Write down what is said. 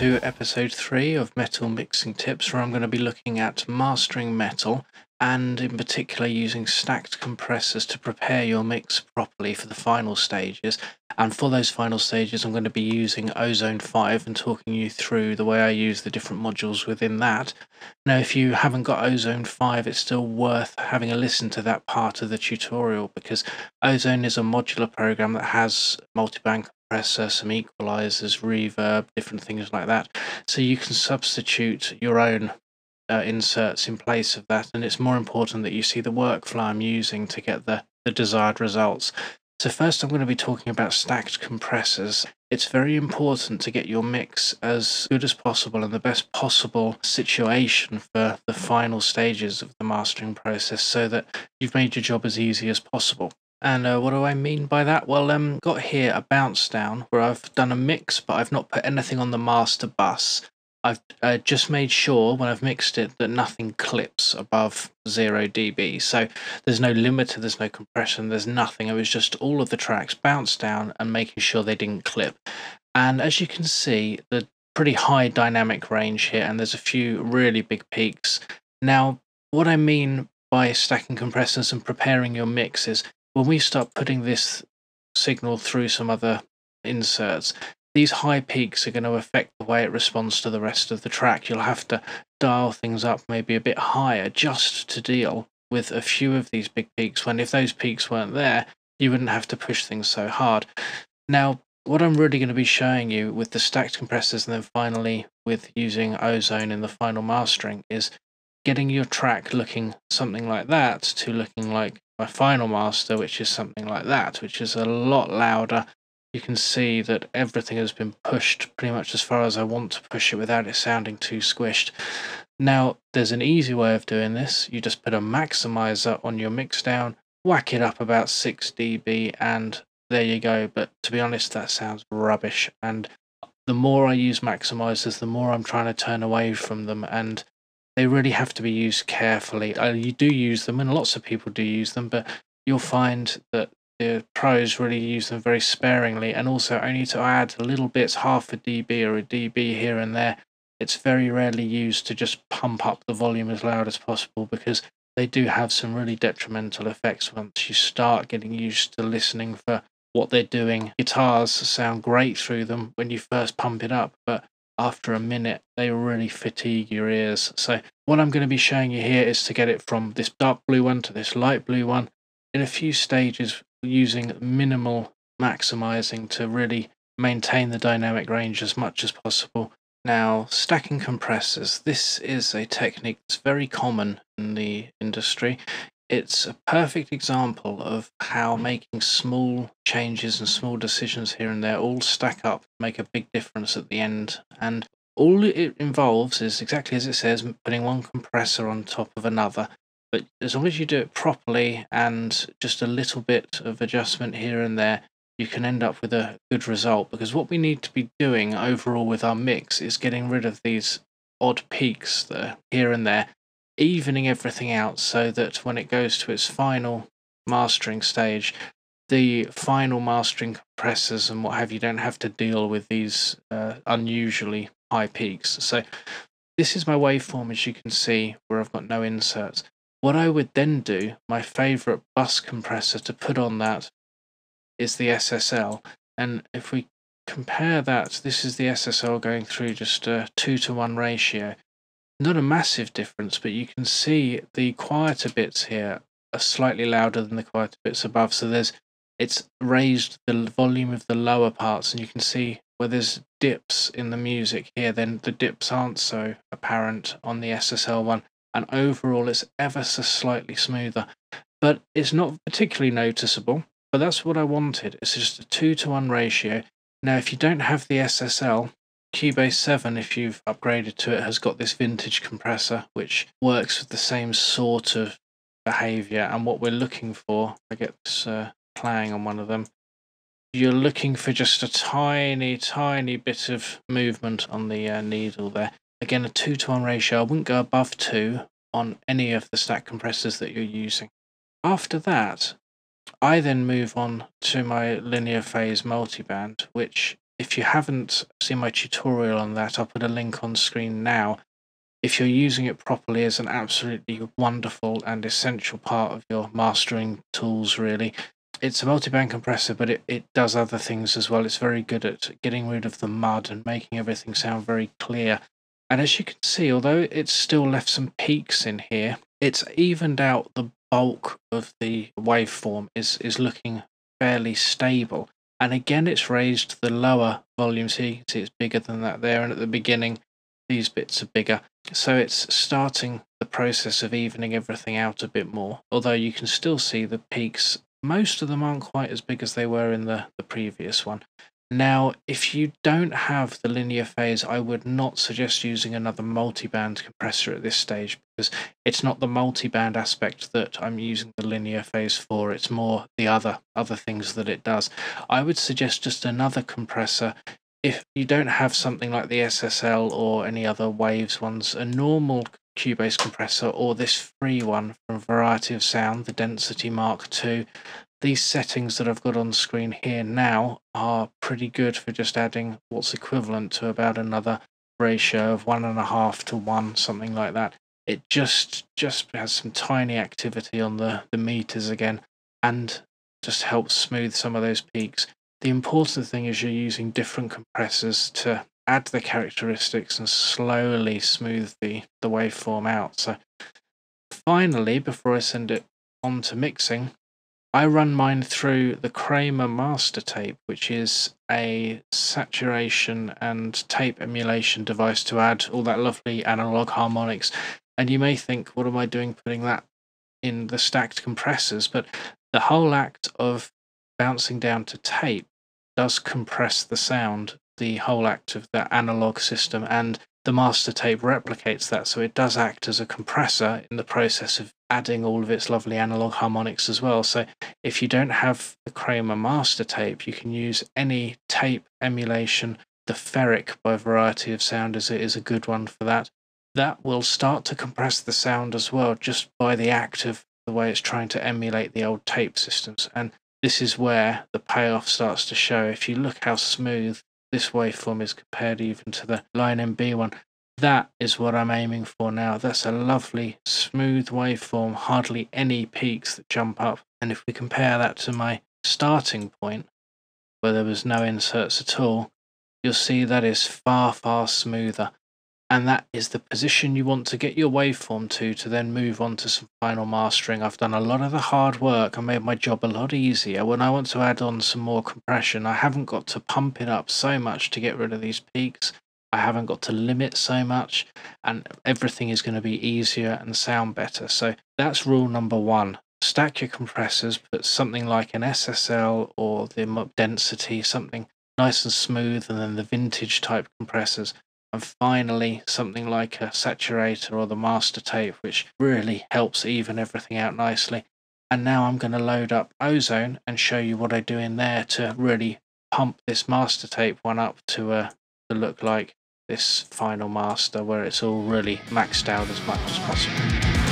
to episode 3 of Metal Mixing Tips, where I'm going to be looking at mastering metal and in particular using stacked compressors to prepare your mix properly for the final stages. And for those final stages, I'm going to be using Ozone 5 and talking you through the way I use the different modules within that. Now, if you haven't got Ozone 5, it's still worth having a listen to that part of the tutorial, because Ozone is a modular program that has multiband compressor, some equalizers, reverb, different things like that. So you can substitute your own inserts in place of that, and it's more important that you see the workflow I'm using to get the desired results. So first I'm going to be talking about stacked compressors. It's very important to get your mix as good as possible in the best possible situation for the final stages of the mastering process, so that you've made your job as easy as possible. And what do I mean by that? Well, got here a bounce down where I've done a mix, but I've not put anything on the master bus. I've just made sure when I've mixed it that nothing clips above 0 dB. So there's no limiter, there's no compression, there's nothing. It was just all of the tracks bounced down and making sure they didn't clip. And as you can see, the pretty high dynamic range here, and there's a few really big peaks. Now, what I mean by stacking compressors and preparing your mix is when we start putting this signal through some other inserts, these high peaks are going to affect the way it responds to the rest of the track. You'll have to dial things up maybe a bit higher just to deal with a few of these big peaks, when if those peaks weren't there, you wouldn't have to push things so hard. Now, what I'm really going to be showing you with the stacked compressors and then finally with using Ozone in the final mastering is getting your track looking something like that to looking like my final master, which is something like that, which is a lot louder. You can see that everything has been pushed pretty much as far as I want to push it without it sounding too squished. Now, there's an easy way of doing this. You just put a maximizer on your mix down, whack it up about 6 dB, and there you go. But to be honest, that sounds rubbish. And the more I use maximizers, the more I'm trying to turn away from them, and they really have to be used carefully. You do use them, and lots of people do use them, but you'll find that the pros really use them very sparingly, and also only to add little bits, half a dB or a dB here and there. It's very rarely used to just pump up the volume as loud as possible, because they do have some really detrimental effects once you start getting used to listening for what they're doing. Guitars sound great through them when you first pump it up, but after a minute they really fatigue your ears. So what I'm going to be showing you here is to get it from this dark blue one to this light blue one in a few stages, using minimal maximizing to really maintain the dynamic range as much as possible. Now, stacking compressors. This is a technique that's very common in the industry. It's a perfect example of how making small changes and small decisions here and there all stack up, make a big difference at the end. And all it involves is, exactly as it says, putting one compressor on top of another. But as long as you do it properly and just a little bit of adjustment here and there, you can end up with a good result. Because what we need to be doing overall with our mix is getting rid of these odd peaks that are here and there, evening everything out so that when it goes to its final mastering stage, the final mastering compressors and what have you don't have to deal with these unusually high peaks. So this is my waveform, as you can see, where I've got no inserts. What I would then do, my favorite bus compressor to put on that is the SSL. And if we compare that, this is the SSL going through just a 2-to-1 ratio. Not a massive difference, but you can see the quieter bits here are slightly louder than the quieter bits above. So it's raised the volume of the lower parts, and you can see where there's dips in the music here, then the dips aren't so apparent on the SSL one. And overall it's ever so slightly smoother, but it's not particularly noticeable. But that's what I wanted. It's just a 2-to-1 ratio. Now, if you don't have the SSL, Cubase 7, if you've upgraded to it, has got this vintage compressor which works with the same sort of behavior. And what we're looking for, I get this clang on one of them, you're looking for just a tiny bit of movement on the needle there. Again, a 2-to-1 ratio. I wouldn't go above 2 on any of the stack compressors that you're using. After that, I then move on to my linear phase multiband, which if you haven't seen my tutorial on that, I'll put a link on screen now. If you're using it properly, as an absolutely wonderful and essential part of your mastering tools, really. It's a multiband compressor, but it does other things as well. It's very good at getting rid of the mud and making everything sound very clear. And as you can see, although it's still left some peaks in here, it's evened out. The bulk of the waveform is looking fairly stable. And again, it's raised the lower volumes here. You can see it's bigger than that there. And at the beginning, these bits are bigger. So it's starting the process of evening everything out a bit more. Although you can still see the peaks. Most of them aren't quite as big as they were in the previous one. Now, if you don't have the linear phase, I would not suggest using another multiband compressor at this stage, because it's not the multiband aspect that I'm using the linear phase for. It's more the other things that it does. I would suggest just another compressor. If you don't have something like the SSL or any other Waves ones, a normal Cubase compressor or this free one from Variety of Sound, the Density Mark II, these settings that I've got on screen here now are pretty good for just adding what's equivalent to about another ratio of 1.5 to 1, something like that. It just has some tiny activity on the meters again, and just helps smooth some of those peaks. The important thing is you're using different compressors to add the characteristics and slowly smooth the waveform out. So finally, before I send it on to mixing, I run mine through the Kramer master tape, which is a saturation and tape emulation device to add all that lovely analog harmonics. And you may think, what am I doing putting that in the stacked compressors? But the whole act of bouncing down to tape does compress the sound, the whole act of the analog system, and the master tape replicates that, so it does act as a compressor in the process of adding all of its lovely analog harmonics as well. So if you don't have the Kramer master tape, you can use any tape emulation. The Ferric by Variety of Sound is a good one for that. That will start to compress the sound as well, just by the act of the way it's trying to emulate the old tape systems. And this is where the payoff starts to show. If you look how smooth this waveform is compared even to the Line MB one, that is what I'm aiming for now. That's a lovely smooth waveform, hardly any peaks that jump up. And if we compare that to my starting point, where there was no inserts at all, you'll see that is far, far smoother. And that is the position you want to get your waveform to then move on to some final mastering. I've done a lot of the hard work. I made my job a lot easier. When I want to add on some more compression, I haven't got to pump it up so much to get rid of these peaks. I haven't got to limit so much, and everything is going to be easier and sound better. So that's rule number one. Stack your compressors, put something like an SSL or the density, something nice and smooth, and then the vintage type compressors. And finally, something like a saturator or the master tape, which really helps even everything out nicely. And now I'm going to load up Ozone and show you what I do in there to really pump this master tape one up to look like this final master, where it's all really maxed out as much as possible.